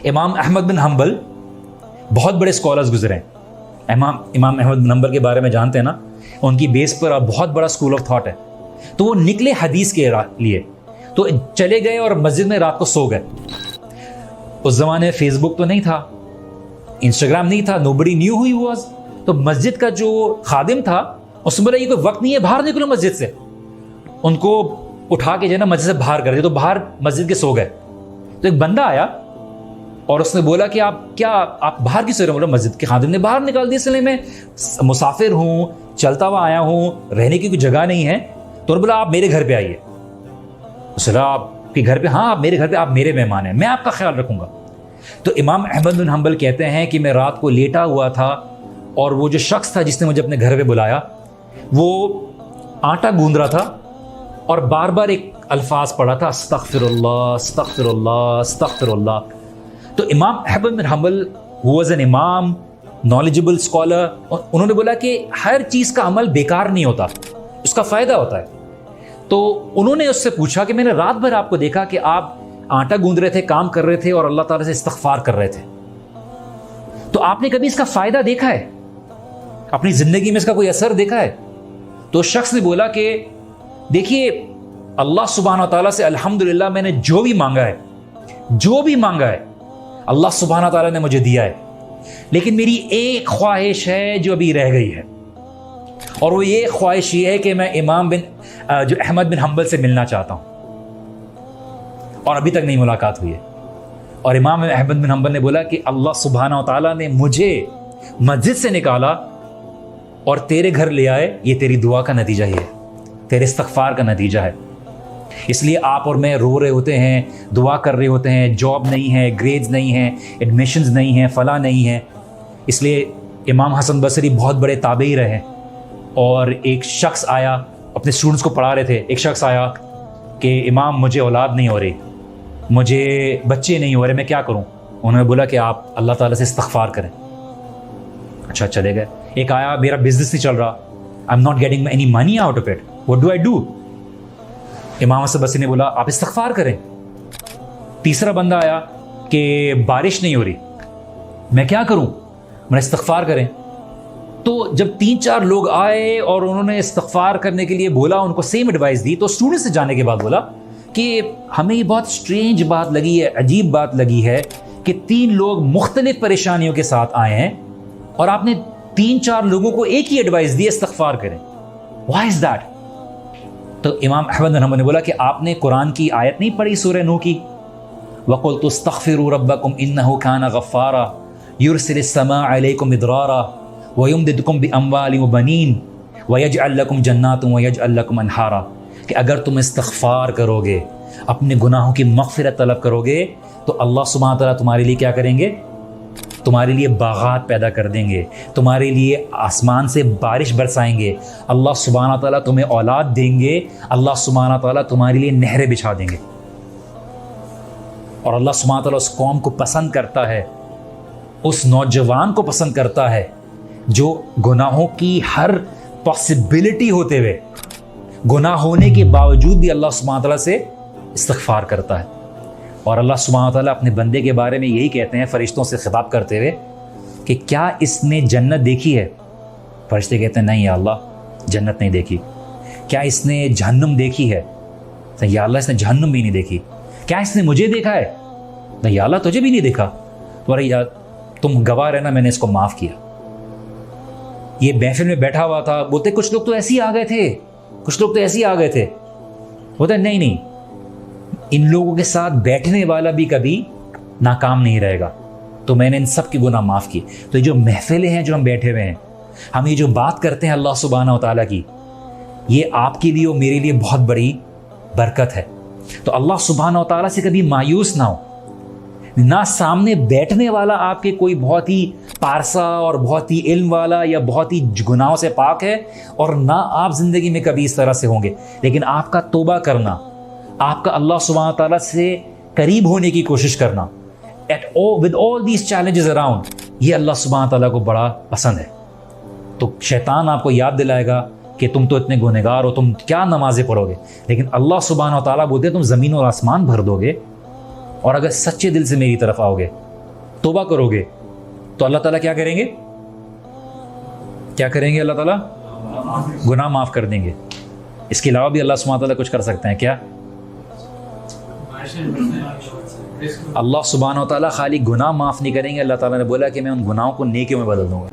امام احمد بن حنبل بہت بڑے اسکالرز گزرے ہیں. امام احمد بن حنبل کے بارے میں جانتے ہیں نا, ان کی بیس پر بہت بڑا اسکول آف تھاٹ ہے. تو وہ نکلے حدیث کے لیے, تو چلے گئے اور مسجد میں رات کو سو گئے. اس زمانے میں فیس بک تو نہیں تھا, انسٹاگرام نہیں تھا, nobody new who he was. تو مسجد کا جو خادم تھا اس نے بولا یہ کوئی وقت نہیں ہے, باہر نکلو مسجد سے. ان کو اٹھا کے جو ہے نا مسجد سے باہر کر دیا, تو باہر مسجد کے سو گئے. تو ایک بندہ آیا اور اس نے بولا کہ آپ باہر کی سو رہے ہیں؟ بولا مسجد کے خادم نے باہر نکال دیا, اس لیے میں مسافر ہوں, چلتا ہوا آیا ہوں, رہنے کی کوئی جگہ نہیں ہے. تو انہوں نے بولا آپ میرے گھر پہ آئیے. اس نے کہا آپ کے گھر پہ؟ ہاں آپ میرے گھر پہ, آپ میرے مہمان ہیں, میں آپ کا خیال رکھوں گا. تو امام احمد بن حنبل کہتے ہیں کہ میں رات کو لیٹا ہوا تھا اور وہ جو شخص تھا جس نے مجھے اپنے گھر پہ بلایا وہ آٹا گوندھ رہا تھا اور بار بار ایک الفاظ پڑھا تھا, استغفر اللہ استغفر اللہ استغفر اللہ. تو امام احمد بن حنبل who was an امام, knowledgeable scholar, انہوں نے بولا کہ ہر چیز کا عمل بیکار نہیں ہوتا, اس کا فائدہ ہوتا ہے. تو انہوں نے اس سے پوچھا کہ میں نے رات بھر آپ کو دیکھا کہ آپ آٹا گوندھ رہے تھے, کام کر رہے تھے اور اللہ تعالیٰ سے استغفار کر رہے تھے, تو آپ نے کبھی اس کا فائدہ دیکھا ہے؟ اپنی زندگی میں اس کا کوئی اثر دیکھا ہے؟ تو شخص نے بولا کہ دیکھیے اللہ سبحانہ و تعالیٰ سے الحمدللہ میں نے جو بھی مانگا ہے اللہ سبحانہ و تعالیٰ نے مجھے دیا ہے, لیکن میری ایک خواہش ہے جو ابھی رہ گئی ہے, اور وہ یہ خواہش یہ ہے کہ میں جو احمد بن حنبل سے ملنا چاہتا ہوں, اور ابھی تک نہیں ملاقات ہوئی ہے. اور امام احمد بن حنبل نے بولا کہ اللہ سبحانہ و تعالیٰ نے مجھے مسجد سے نکالا اور تیرے گھر لے آئے, یہ تیری دعا کا نتیجہ ہی ہے, تیرے استغفار کا نتیجہ ہے. اس لیے آپ اور میں رو رہے ہوتے ہیں, دعا کر رہے ہوتے ہیں, جاب نہیں ہے, گریڈز نہیں ہیں, ایڈمیشنز نہیں ہیں, فلاں نہیں ہیں. اس لیے امام حسن بصری بہت بڑے تابعی رہے, اور ایک شخص آیا, اپنے اسٹوڈنٹس کو پڑھا رہے تھے, ایک شخص آیا کہ امام مجھے اولاد نہیں ہو رہی, مجھے بچے نہیں ہو رہے, میں کیا کروں؟ انہوں نے بولا کہ آپ اللہ تعالیٰ سے استغفار کریں. اچھا چلے گئے. ایک آیا میرا بزنس نہیں چل رہا, I am not getting any money out of it, what do I do? امام حسن بصری نے بولا آپ استغفار کریں. تیسرا بندہ آیا کہ بارش نہیں ہو رہی, میں کیا کروں؟ میں استغفار کریں. تو جب 3-4 لوگ آئے اور انہوں نے استغفار کرنے کے لیے بولا, ان کو سیم ایڈوائس دی, تو اسٹوڈنٹ سے جانے کے بعد بولا کہ ہمیں یہ بہت اسٹرینج بات لگی ہے, عجیب بات لگی ہے کہ 3 لوگ مختلف پریشانیوں کے ساتھ آئے ہیں اور آپ نے 3-4 لوگوں کو ایک ہی ایڈوائس دی, استغفار کریں. Why is that? تو امام احمد بن حنبل نے بولا کہ آپ نے قرآن کی آیت نہیں پڑھی سورہ نوح کی, وَقُلْتُ اسْتَغْفِرُوا رَبَّكُمْ إِنَّهُ كَانَ غَفَّارًا يُرْسِلِ السَّمَاءَ عَلَيْكُمْ مِدْرَارًا وَيُمْدِدْكُمْ بِأَمْوَالٍ وَبَنِينَ وَيَجْعَلْ لَكُمْ جَنَّاتٍ وَيَجْعَلْ لَكُمْ أَنْهَارًا, کہ اگر تم استغفار کرو گے, اپنے گناہوں کی مغفرت طلب کرو گے, تو اللہ سبحانہ تعالیٰ تمہارے لیے کیا کریں گے؟ تمہارے لیے باغات پیدا کر دیں گے, تمہارے لیے آسمان سے بارش برسائیں گے, اللہ سبحانہ تعالیٰ تمہیں اولاد دیں گے, اللہ سبحانہ تعالیٰ تمہارے لیے نہریں بچھا دیں گے. اور اللہ سبحانہ تعالیٰ اس قوم کو پسند کرتا ہے, اس نوجوان کو پسند کرتا ہے جو گناہوں کی ہر پاسبلٹی ہوتے ہوئے, گناہ ہونے کے باوجود بھی اللہ سبحانہ تعالیٰ سے استغفار کرتا ہے. اور اللہ سبحانہ تعالیٰ اپنے بندے کے بارے میں یہی کہتے ہیں فرشتوں سے خطاب کرتے ہوئے کہ کیا اس نے جنت دیکھی ہے؟ فرشتے کہتے ہیں نہیں یا اللہ جنت نہیں دیکھی. کیا اس نے جہنم دیکھی ہے؟ یا اللہ اس نے جہنم بھی نہیں دیکھی. کیا اس نے مجھے دیکھا ہے؟ نہیں یا اللہ تجھے بھی نہیں دیکھا. تو یار تم گواہ رہنا, میں نے اس کو معاف کیا. یہ محفل میں بیٹھا ہوا تھا, بولتے کچھ لوگ تو ایسے ہی آ گئے تھے, بولتے نہیں, ان لوگوں کے ساتھ بیٹھنے والا بھی کبھی ناکام نہیں رہے گا, تو میں نے ان سب کی گناہ معاف کی. تو یہ جو محفلیں ہیں جو ہم بیٹھے ہوئے ہیں, ہم یہ جو بات کرتے ہیں اللہ سبحانہ و تعالیٰ کی, یہ آپ کے لیے اور میرے لیے بہت بڑی برکت ہے. تو اللہ سبحانہ و تعالیٰ سے کبھی مایوس نہ ہو. نہ سامنے بیٹھنے والا آپ کے کوئی بہت ہی پارسا اور بہت ہی علم والا یا بہت ہی گناہوں سے پاک ہے, اور نہ آپ زندگی میں کبھی اس طرح سے ہوں گے, لیکن آپ کا توبہ کرنا, آپ کا اللہ سبحانہ تعالیٰ سے قریب ہونے کی کوشش کرنا with all these challenges around, یہ اللہ سبحانہ تعالیٰ کو بڑا پسند ہے. تو شیطان آپ کو یاد دلائے گا کہ تم تو اتنے گنہگار ہو, تم کیا نمازیں پڑھو گے, لیکن اللہ سبحانہ تعالیٰ بولتے تم زمین اور آسمان بھر دو گے, اور اگر سچے دل سے میری طرف آؤ گے توبہ کرو گے تو اللہ تعالیٰ کیا کریں گے؟ کیا کریں گے؟ اللہ تعالیٰ گناہ معاف کر دیں گے. اس کے علاوہ بھی اللہ سبحانہ تعالیٰ کچھ کر سکتے ہیں کیا؟ اللہ سبحانہ و تعالیٰ خالی گناہ معاف نہیں کریں گے، اللہ تعالیٰ نے بولا کہ میں ان گناہوں کو نیکیوں میں بدل دوں گا.